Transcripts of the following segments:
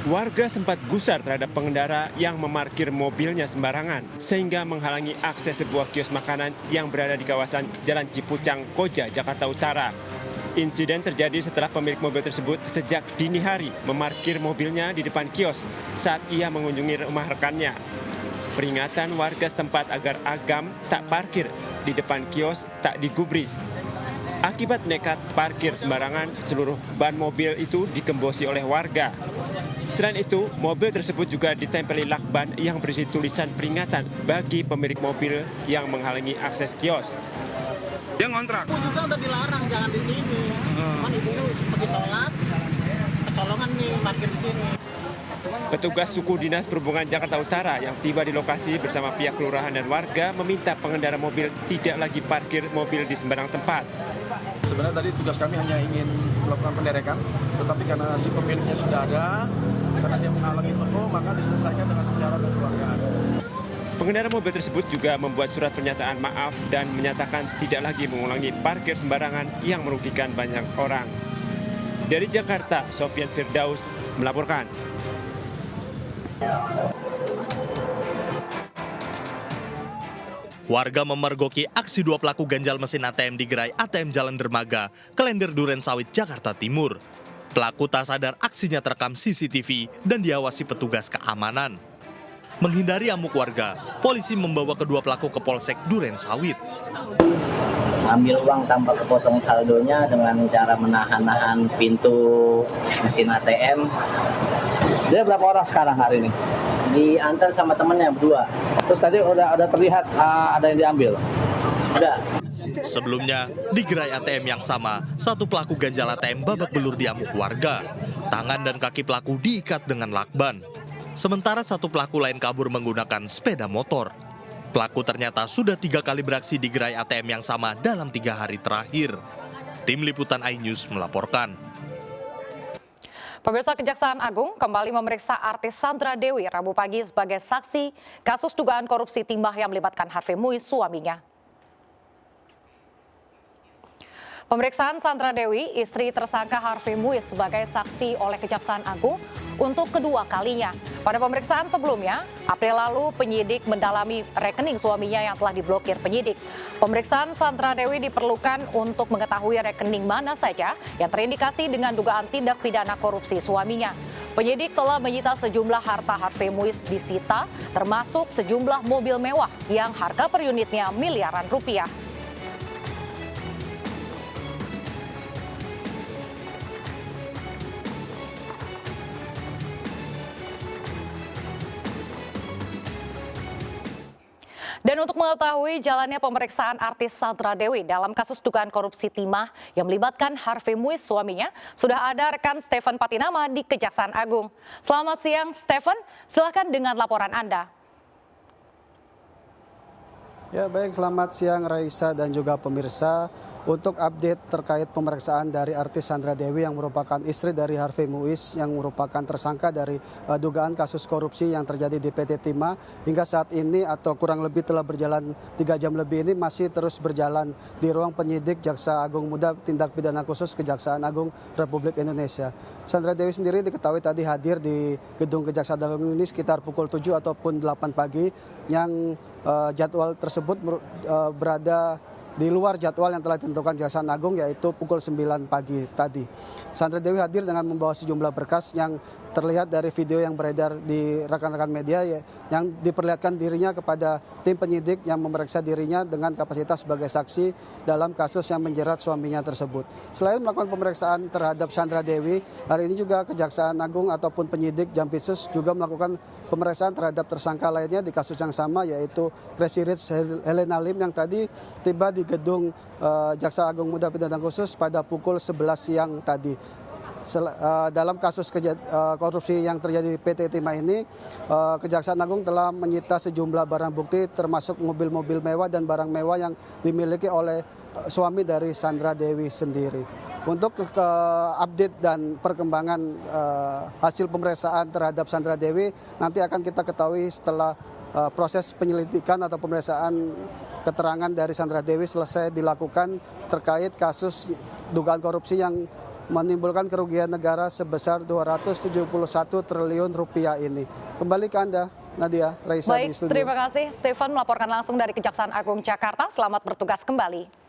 Warga sempat gusar terhadap pengendara yang memarkir mobilnya sembarangan sehingga menghalangi akses sebuah kios makanan yang berada di kawasan Jalan Cipucang, Koja, Jakarta Utara. Insiden terjadi setelah pemilik mobil tersebut sejak dini hari memarkir mobilnya di depan kios saat ia mengunjungi rumah rekannya. Peringatan warga setempat agar agam tak parkir di depan kios tak digubris. Akibat nekat parkir sembarangan, seluruh ban mobil itu digembosi oleh warga. Selain itu, mobil tersebut juga ditempeli lakban yang berisi tulisan peringatan bagi pemilik mobil yang menghalangi akses kios. Dia ngontrak. Aku juga udah dilarang jangan di sini. Cuman ibu pergi sholat, kecolongan nih parkir di sini. Petugas suku Dinas Perhubungan Jakarta Utara yang tiba di lokasi bersama pihak kelurahan dan warga meminta pengendara mobil tidak lagi parkir mobil di sembarang tempat. Sebenarnya tadi tugas kami hanya ingin melakukan penderekan, tetapi karena si pemiliknya sudah ada, karena dia menghalangi toko, maka diselesaikan dengan secara kekeluargaan. Pengendara mobil tersebut juga membuat surat pernyataan maaf dan menyatakan tidak lagi mengulangi parkir sembarangan yang merugikan banyak orang. Dari Jakarta, Sofyan Firdaus melaporkan. Warga memergoki aksi dua pelaku ganjal mesin ATM di gerai ATM Jalan Dermaga, Klender Duren Sawit, Jakarta Timur. Pelaku tak sadar aksinya terekam CCTV dan diawasi petugas keamanan. Menghindari amuk warga, polisi membawa kedua pelaku ke Polsek Duren Sawit. Ambil uang tanpa kepotong saldonya dengan cara menahan-nahan pintu mesin ATM. Dia berapa orang sekarang hari ini? Diantar sama temennya berdua. Terus tadi udah terlihat ada yang diambil? Udah. Sebelumnya, di gerai ATM yang sama, satu pelaku ganjal ATM babak belur diamuk warga. Tangan dan kaki pelaku diikat dengan lakban. Sementara satu pelaku lain kabur menggunakan sepeda motor. Pelaku ternyata sudah 3 kali beraksi di gerai ATM yang sama dalam 3 hari terakhir. Tim Liputan iNews melaporkan. Pemirsa, Kejaksaan Agung kembali memeriksa artis Sandra Dewi Rabu pagi sebagai saksi kasus dugaan korupsi timah yang melibatkan Harvey Muiz, suaminya. Pemeriksaan Sandra Dewi, istri tersangka Harvey Muiz, sebagai saksi oleh Kejaksaan Agung untuk kedua kalinya. Pada pemeriksaan sebelumnya, April lalu penyidik mendalami rekening suaminya yang telah diblokir penyidik. Pemeriksaan Sandra Dewi diperlukan untuk mengetahui rekening mana saja yang terindikasi dengan dugaan tindak pidana korupsi suaminya. Penyidik telah menyita sejumlah harta Harvey Muiz disita, termasuk sejumlah mobil mewah yang harga per unitnya miliaran rupiah. Dan untuk mengetahui jalannya pemeriksaan artis Sandra Dewi dalam kasus dugaan korupsi timah yang melibatkan Harvey Muiz, suaminya, sudah ada rekan Stephen Patinama di Kejaksaan Agung. Selamat siang, Stephen. Silakan dengan laporan Anda. Ya, baik, selamat siang Raisa dan juga pemirsa. Untuk update terkait pemeriksaan dari artis Sandra Dewi yang merupakan istri dari Harvey Muiz yang merupakan tersangka dari dugaan kasus korupsi yang terjadi di PT Timah, hingga saat ini atau kurang lebih telah berjalan 3 jam lebih ini masih terus berjalan di ruang penyidik Jaksa Agung Muda Tindak Pidana Khusus Kejaksaan Agung Republik Indonesia. Sandra Dewi sendiri diketahui tadi hadir di gedung Kejaksaan Agung ini sekitar pukul 7 ataupun 8 pagi, yang jadwal tersebut berada di luar jadwal yang telah ditentukan Kejaksaan Agung, yaitu pukul 9 pagi tadi. Sandra Dewi hadir dengan membawa sejumlah berkas yang terlihat dari video yang beredar di rekan-rekan media, yang diperlihatkan dirinya kepada tim penyidik yang memeriksa dirinya dengan kapasitas sebagai saksi dalam kasus yang menjerat suaminya tersebut. Selain melakukan pemeriksaan terhadap Sandra Dewi, hari ini juga Kejaksaan Agung ataupun penyidik Jampitsus juga melakukan pemeriksaan terhadap tersangka lainnya di kasus yang sama, yaitu Crazy Rich Helena Lim yang tadi tiba di gedung Jaksa Agung Muda Pidana Khusus pada pukul 11 siang tadi. Dalam kasus korupsi yang terjadi di PT Timah ini, Kejaksaan Agung telah menyita sejumlah barang bukti termasuk mobil-mobil mewah dan barang mewah yang dimiliki oleh suami dari Sandra Dewi sendiri. Untuk update dan perkembangan hasil pemeriksaan terhadap Sandra Dewi nanti akan kita ketahui setelah proses penyelidikan atau pemeriksaan keterangan dari Sandra Dewi selesai dilakukan terkait kasus dugaan korupsi yang menimbulkan kerugian negara sebesar 271 triliun rupiah ini. Kembali ke Anda, Nadia, Raisa di studio. Terima kasih Stephen melaporkan langsung dari Kejaksaan Agung Jakarta. Selamat bertugas kembali.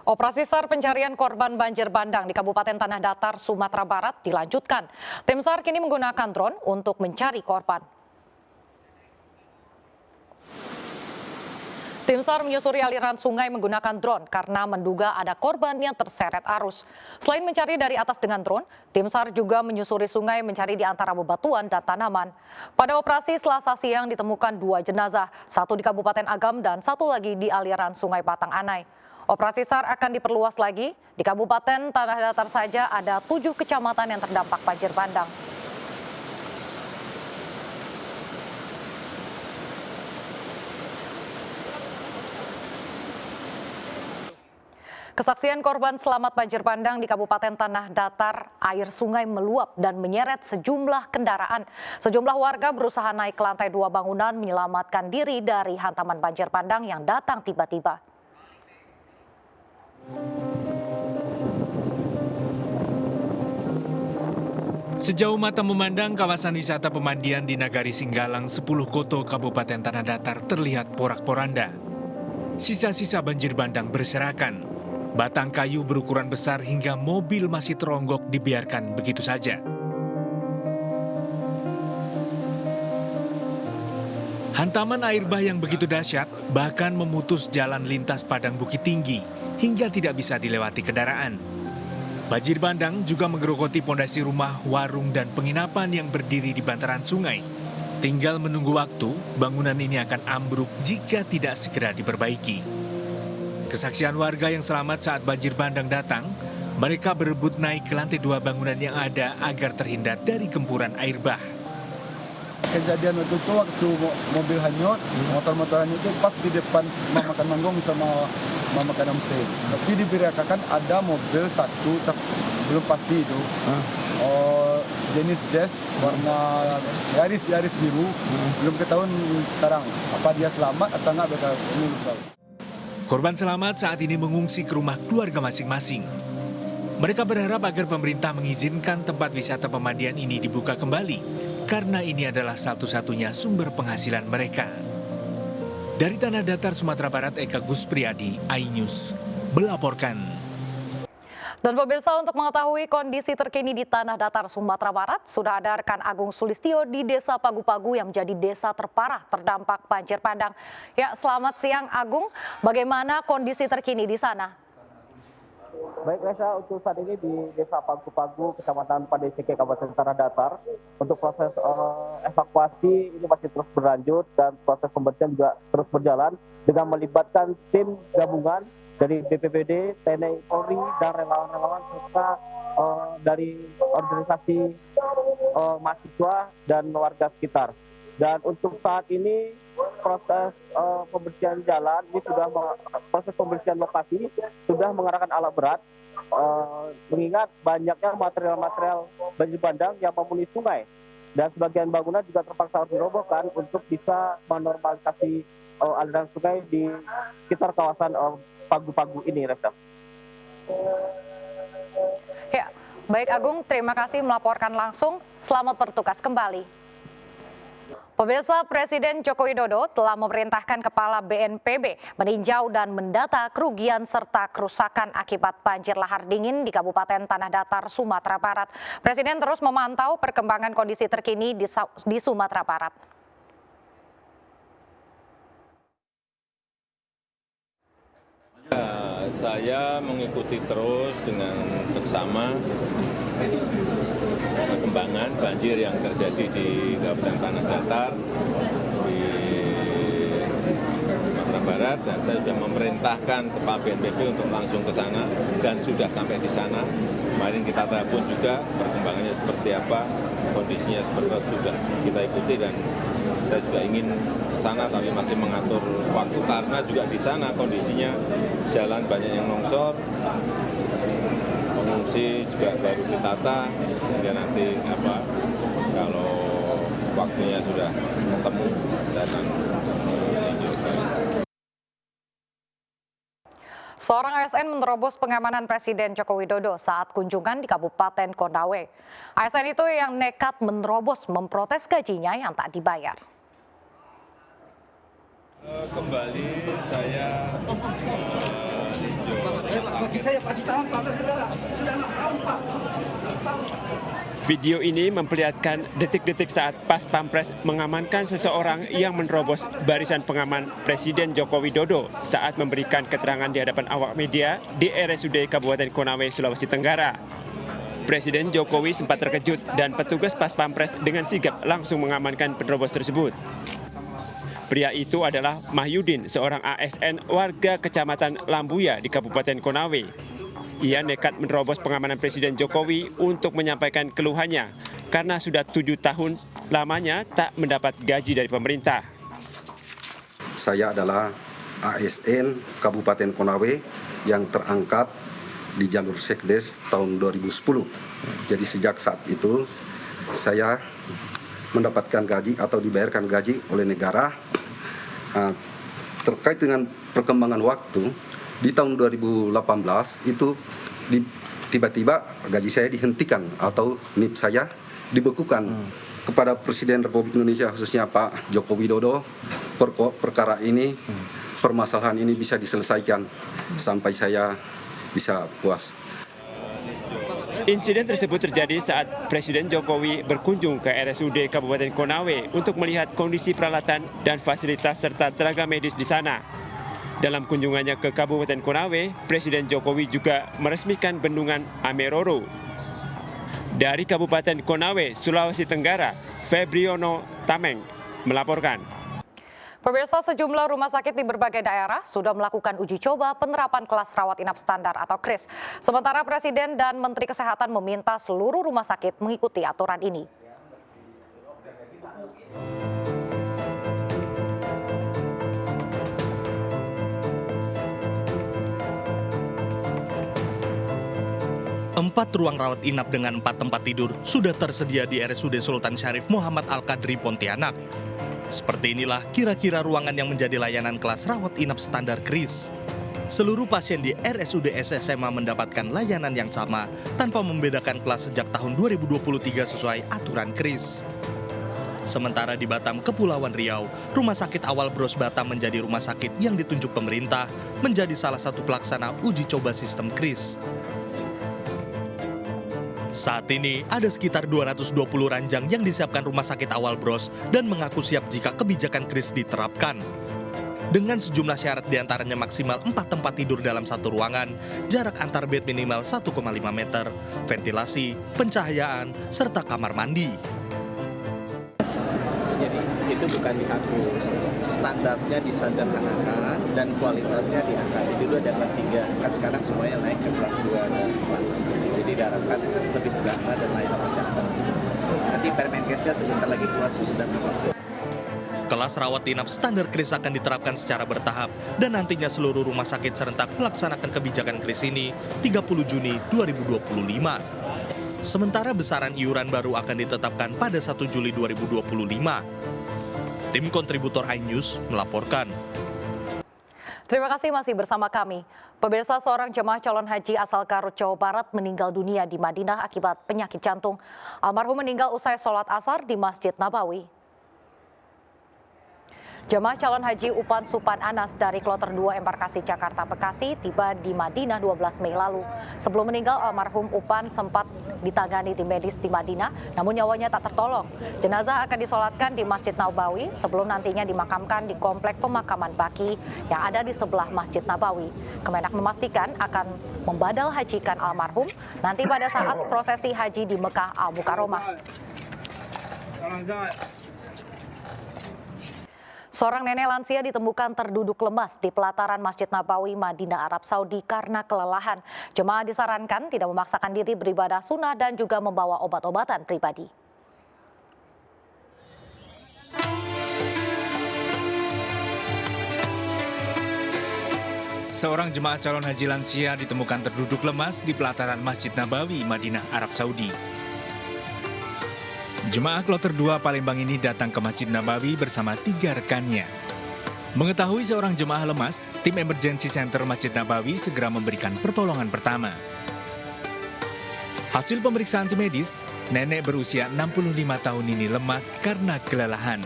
Operasi SAR pencarian korban banjir bandang di Kabupaten Tanah Datar, Sumatera Barat dilanjutkan. Tim SAR kini menggunakan drone untuk mencari korban. Tim SAR menyusuri aliran sungai menggunakan drone karena menduga ada korban yang terseret arus. Selain mencari dari atas dengan drone, tim SAR juga menyusuri sungai mencari di antara bebatuan dan tanaman. Pada operasi Selasa siang ditemukan 2 jenazah, satu di Kabupaten Agam dan satu lagi di aliran Sungai Batang Anai. Operasi SAR akan diperluas lagi. Di Kabupaten Tanah Datar saja ada 7 kecamatan yang terdampak banjir bandang. Kesaksian korban selamat banjir bandang di Kabupaten Tanah Datar, air sungai meluap dan menyeret sejumlah kendaraan. Sejumlah warga berusaha naik ke lantai 2 bangunan menyelamatkan diri dari hantaman banjir bandang yang datang tiba-tiba. Sejauh mata memandang, kawasan wisata pemandian di Nagari Singgalang 10 Koto Kabupaten Tanah Datar terlihat porak-poranda. Sisa-sisa banjir bandang berserakan. Batang kayu berukuran besar hingga mobil masih teronggok dibiarkan begitu saja. Hantaman air bah yang begitu dahsyat bahkan memutus jalan lintas padang Bukit Tinggi hingga tidak bisa dilewati kendaraan. Banjir bandang juga menggerogoti pondasi rumah, warung, dan penginapan yang berdiri di bantaran sungai. Tinggal menunggu waktu, bangunan ini akan ambruk jika tidak segera diperbaiki. Kesaksian warga yang selamat saat banjir bandang datang, mereka berebut naik ke lantai 2 bangunan yang ada agar terhindar dari gempuran air bah. Kejadian waktu itu waktu mobil hanyut, motor-motor hanyut itu pas di depan Mama Kananggong sama Mama Kanamse. Tapi diberitakan ada mobil satu, belum pasti itu. Jenis Jazz warna Yaris biru, belum ketahuan sekarang apa dia selamat atau enggak, belum tahu. Korban selamat saat ini mengungsi ke rumah keluarga masing-masing. Mereka berharap agar pemerintah mengizinkan tempat wisata pemandian ini dibuka kembali, karena ini adalah satu-satunya sumber penghasilan mereka. Dari Tanah Datar, Sumatera Barat, Eka Guspriyadi, iNews, melaporkan. Dan pemirsa, untuk mengetahui kondisi terkini di Tanah Datar, Sumatera Barat, sudah ada rekan Agung Sulistyo di Desa Pagu-Pagu yang menjadi desa terparah terdampak banjir bandang. Ya, selamat siang Agung, bagaimana kondisi terkini di sana? Baik Reza, untuk saat ini di Desa Pagu-Pagu, Kecamatan Padesike, Kabupaten Tanah Datar, untuk proses evakuasi ini masih terus berlanjut dan proses pembersihan juga terus berjalan dengan melibatkan tim gabungan dari BPBD, TNI Polri, dan relawan-relawan serta dari organisasi mahasiswa dan warga sekitar. Dan untuk saat ini proses pembersihan jalan ini proses pembersihan lokasi sudah mengerahkan alat berat, mengingat banyaknya material-material banjir bandang yang memenuhi sungai dan sebagian bangunan juga terpaksa harus dirobohkan untuk bisa menormalisasi aliran sungai di sekitar kawasan Pagu-Pagu ini, Reza. Ya, baik Agung, terima kasih melaporkan langsung. Selamat bertugas kembali. Pemirsa, Presiden Joko Widodo telah memerintahkan Kepala BNPB meninjau dan mendata kerugian serta kerusakan akibat banjir lahar dingin di Kabupaten Tanah Datar, Sumatera Barat. Presiden terus memantau perkembangan kondisi terkini di Sumatera Barat. Saya mengikuti terus dengan seksama perkembangan banjir yang terjadi di Kabupaten Tanah Datar di Sumatera Barat, dan saya sudah memerintahkan Kepala BNPB untuk langsung ke sana dan sudah sampai di sana. Kemarin kita telepon juga perkembangannya seperti apa, kondisinya seperti apa, sudah kita ikuti, dan saya juga ingin ke sana tapi masih mengatur waktu karena juga di sana kondisinya jalan banyak yang longsor, pengungsi juga baru ditata, sehingga nanti kalau waktunya sudah ketemu saya akan Seorang ASN menerobos pengamanan Presiden Joko Widodo saat kunjungan di Kabupaten Konawe. ASN itu yang nekat menerobos memprotes gajinya yang tak dibayar. Kembali saya Video ini memperlihatkan detik-detik saat Pas Pampres mengamankan seseorang yang menerobos barisan pengaman Presiden Joko Widodo saat memberikan keterangan di hadapan awak media di RSUD Kabupaten Konawe, Sulawesi Tenggara. Presiden Jokowi sempat terkejut dan petugas Pas Pampres dengan sigap langsung mengamankan penerobos tersebut. Pria itu adalah Mahyudin, seorang ASN warga Kecamatan Lambuya di Kabupaten Konawe. Ia nekat menerobos pengamanan Presiden Jokowi untuk menyampaikan keluhannya karena sudah 7 tahun lamanya tak mendapat gaji dari pemerintah. Saya adalah ASN Kabupaten Konawe yang terangkat di jalur Sekdes tahun 2010. Jadi sejak saat itu saya mendapatkan gaji atau dibayarkan gaji oleh negara. Terkait dengan perkembangan waktu, di tahun 2018 itu tiba-tiba gaji saya dihentikan atau NIP saya dibekukan kepada Presiden Republik Indonesia, khususnya Pak Joko Widodo. Perkara ini, permasalahan ini bisa diselesaikan sampai saya bisa puas. Insiden tersebut terjadi saat Presiden Jokowi berkunjung ke RSUD Kabupaten Konawe untuk melihat kondisi peralatan dan fasilitas serta tenaga medis di sana. Dalam kunjungannya ke Kabupaten Konawe, Presiden Jokowi juga meresmikan bendungan Ameroro. Dari Kabupaten Konawe, Sulawesi Tenggara, Febriono Tameng melaporkan. Pemirsa, sejumlah rumah sakit di berbagai daerah sudah melakukan uji coba penerapan kelas rawat inap standar atau KRIS. Sementara Presiden dan Menteri Kesehatan meminta seluruh rumah sakit mengikuti aturan ini. Empat ruang rawat inap dengan 4 tempat tidur sudah tersedia di RSUD Sultan Syarif Muhammad Al-Qadri Pontianak. Seperti inilah kira-kira ruangan yang menjadi layanan kelas rawat inap standar KRIS. Seluruh pasien di RSUD SSMA mendapatkan layanan yang sama tanpa membedakan kelas sejak tahun 2023 sesuai aturan KRIS. Sementara di Batam, Kepulauan Riau, Rumah Sakit Awal Bros Batam menjadi rumah sakit yang ditunjuk pemerintah menjadi salah satu pelaksana uji coba sistem KRIS. Saat ini, ada sekitar 220 ranjang yang disiapkan Rumah Sakit Awal Bros dan mengaku siap jika kebijakan KRIS diterapkan. Dengan sejumlah syarat diantaranya maksimal 4 tempat tidur dalam satu ruangan, jarak antar bed minimal 1,5 meter, ventilasi, pencahayaan, serta kamar mandi. Jadi itu bukan dihapus, standarnya disederhanakan dan kualitasnya diangkat. Jadi dulu ada kelas 3, kan sekarang semuanya naik ke kelas 2 dan kelas 1. Jadi diharapkan lebih sederhana dan layanan masyarakat. Nanti Permenkesnya sebentar lagi keluar sudah dibuat. Kelas rawat inap standar KRIS akan diterapkan secara bertahap dan nantinya seluruh rumah sakit serentak melaksanakan kebijakan KRIS ini 30 Juni 2025. Sementara besaran iuran baru akan ditetapkan pada 1 Juli 2025. Tim kontributor iNews melaporkan. Terima kasih masih bersama kami. Pemirsa, seorang jemaah calon haji asal Garut, Jawa Barat meninggal dunia di Madinah akibat penyakit jantung. Almarhum meninggal usai sholat asar di Masjid Nabawi. Jemaah calon haji Upan Supan Anas dari Kloter 2 Embarkasi Jakarta Bekasi tiba di Madinah 12 Mei lalu. Sebelum meninggal, almarhum Upan sempat ditangani tim medis di Madinah, namun nyawanya tak tertolong. Jenazah akan disolatkan di Masjid Nabawi sebelum nantinya dimakamkan di komplek pemakaman Baqi yang ada di sebelah Masjid Nabawi. Kemenak memastikan akan membadal hajikan almarhum nanti pada saat prosesi haji di Mekah Al-Mukarramah. Seorang nenek lansia ditemukan terduduk lemas di pelataran Masjid Nabawi, Madinah, Arab Saudi karena kelelahan. Jemaah disarankan tidak memaksakan diri beribadah sunnah dan juga membawa obat-obatan pribadi. Seorang jemaah calon haji lansia ditemukan terduduk lemas di pelataran Masjid Nabawi, Madinah, Arab Saudi. Jemaah Kloter 2 Palembang ini datang ke Masjid Nabawi bersama 3 rekannya. Mengetahui seorang jemaah lemas, tim Emergency Center Masjid Nabawi segera memberikan pertolongan pertama. Hasil pemeriksaan tim medis, nenek berusia 65 tahun ini lemas karena kelelahan.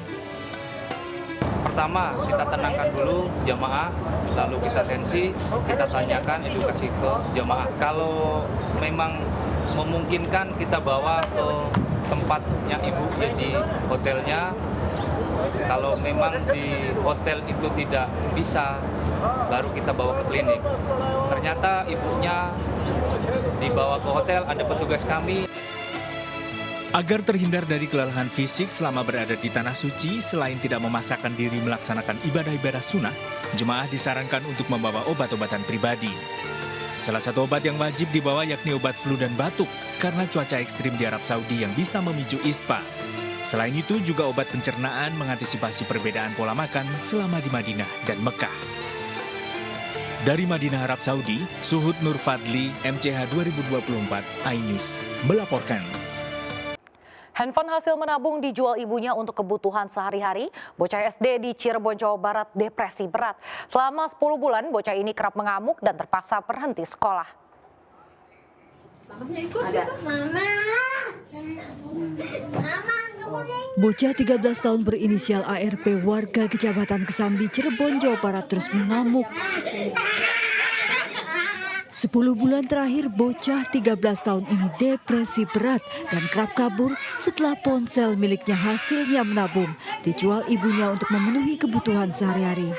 Pertama, kita tenangkan dulu jamaah, lalu kita tensi, kita tanyakan edukasi ke jamaah. Kalau memang memungkinkan, kita bawa ke tempatnya ibu, jadi hotelnya. Kalau memang di hotel itu tidak bisa, baru kita bawa ke klinik. Ternyata ibunya dibawa ke hotel, ada petugas kami. Agar terhindar dari kelelahan fisik selama berada di tanah suci, selain tidak memaksakan diri melaksanakan ibadah-ibadah sunnah, jemaah disarankan untuk membawa obat-obatan pribadi. Salah satu obat yang wajib dibawa yakni obat flu dan batuk, karena cuaca ekstrim di Arab Saudi yang bisa memicu ispa. Selain itu juga obat pencernaan mengantisipasi perbedaan pola makan selama di Madinah dan Mekah. Dari Madinah, Arab Saudi, Suhud Nur Fadli, MCH 2024, iNews, melaporkan. Handphone hasil menabung dijual ibunya untuk kebutuhan sehari-hari. Bocah SD di Cirebon, Jawa Barat depresi berat. Selama 10 bulan, bocah ini kerap mengamuk dan terpaksa berhenti sekolah. Bocah 13 tahun berinisial ARP warga Kecamatan Kesambi, Cirebon, Jawa Barat terus mengamuk. 10 bulan terakhir bocah 13 tahun ini depresi berat dan kerap kabur setelah ponsel miliknya hasilnya menabung dijual ibunya untuk memenuhi kebutuhan sehari-hari.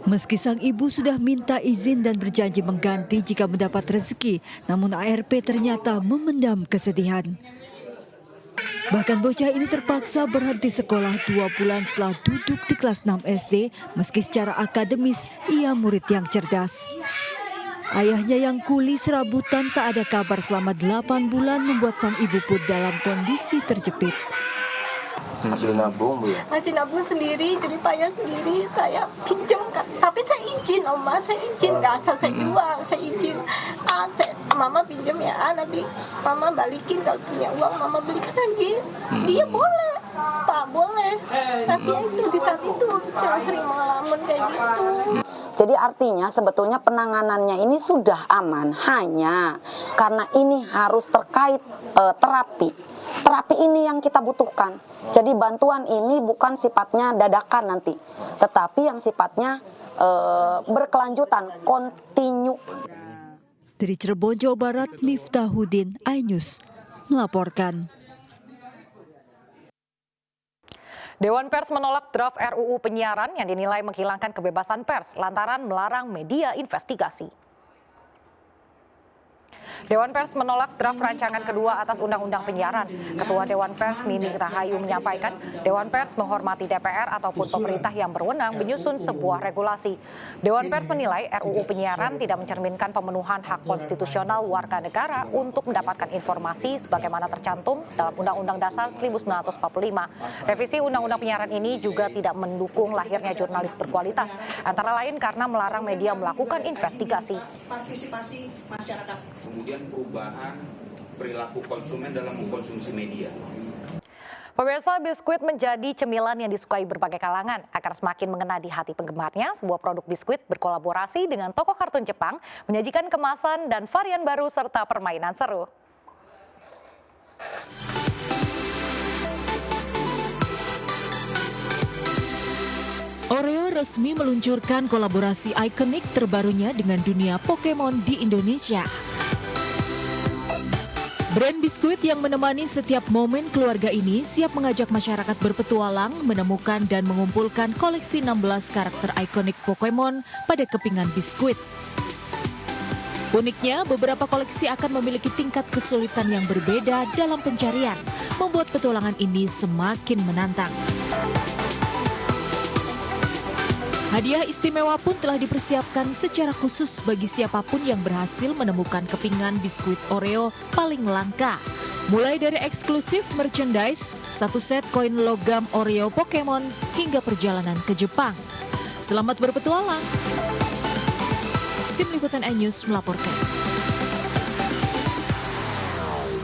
Meski sang ibu sudah minta izin dan berjanji mengganti jika mendapat rezeki, namun ARP ternyata memendam kesedihan. Bahkan bocah ini terpaksa berhenti sekolah 2 bulan setelah duduk di kelas 6 SD, meski secara akademis ia murid yang cerdas. Ayahnya yang kuli serabutan tak ada kabar selama 8 bulan membuat sang ibu pun dalam kondisi terjepit. Hasil nabung, Bu? Hasil nabung sendiri, jadi payah sendiri, saya pinjam kan. Tapi saya izin, Oma, saya izin, nggak asal saya jual, saya izin. Mama pinjam ya, nanti Mama balikin kalau punya uang, Mama belikan lagi. Dia boleh, Pak, boleh. Tapi ya itu di saat itu saya sering mengalami kayak gitu. Jadi artinya sebetulnya penanganannya ini sudah aman, hanya karena ini harus terkait terapi. Terapi ini yang kita butuhkan. Jadi bantuan ini bukan sifatnya dadakan nanti, tetapi yang sifatnya berkelanjutan, kontinu. Dari Cirebon, Jawa Barat, Miftahuddin, iNews, melaporkan. Dewan Pers menolak draft RUU penyiaran yang dinilai menghilangkan kebebasan pers lantaran melarang media investigasi. Dewan Pers menolak draft rancangan kedua atas Undang-Undang Penyiaran. Ketua Dewan Pers Nining Rahayu menyampaikan, Dewan Pers menghormati DPR ataupun pemerintah yang berwenang menyusun sebuah regulasi. Dewan Pers menilai RUU Penyiaran tidak mencerminkan pemenuhan hak konstitusional warga negara untuk mendapatkan informasi sebagaimana tercantum dalam Undang-Undang Dasar 1945. Revisi Undang-Undang Penyiaran ini juga tidak mendukung lahirnya jurnalis berkualitas, antara lain karena melarang media melakukan investigasi. Partisipasi masyarakat. Kemudian perubahan perilaku konsumen dalam mengkonsumsi media. Pemirsa, biskuit menjadi cemilan yang disukai berbagai kalangan. Agar semakin mengena di hati penggemarnya, sebuah produk biskuit berkolaborasi dengan tokoh kartun Jepang menyajikan kemasan dan varian baru serta permainan seru. Oreo resmi meluncurkan kolaborasi ikonik terbarunya dengan dunia Pokemon di Indonesia. Brand biskuit yang menemani setiap momen keluarga ini siap mengajak masyarakat berpetualang, menemukan dan mengumpulkan koleksi 16 karakter ikonik Pokemon pada kepingan biskuit. Uniknya, beberapa koleksi akan memiliki tingkat kesulitan yang berbeda dalam pencarian, membuat petualangan ini semakin menantang. Hadiah istimewa pun telah dipersiapkan secara khusus bagi siapapun yang berhasil menemukan kepingan biskuit Oreo paling langka. Mulai dari eksklusif merchandise, 1 set koin logam Oreo Pokemon, hingga perjalanan ke Jepang. Selamat berpetualang. Tim Liputan iNews melaporkan.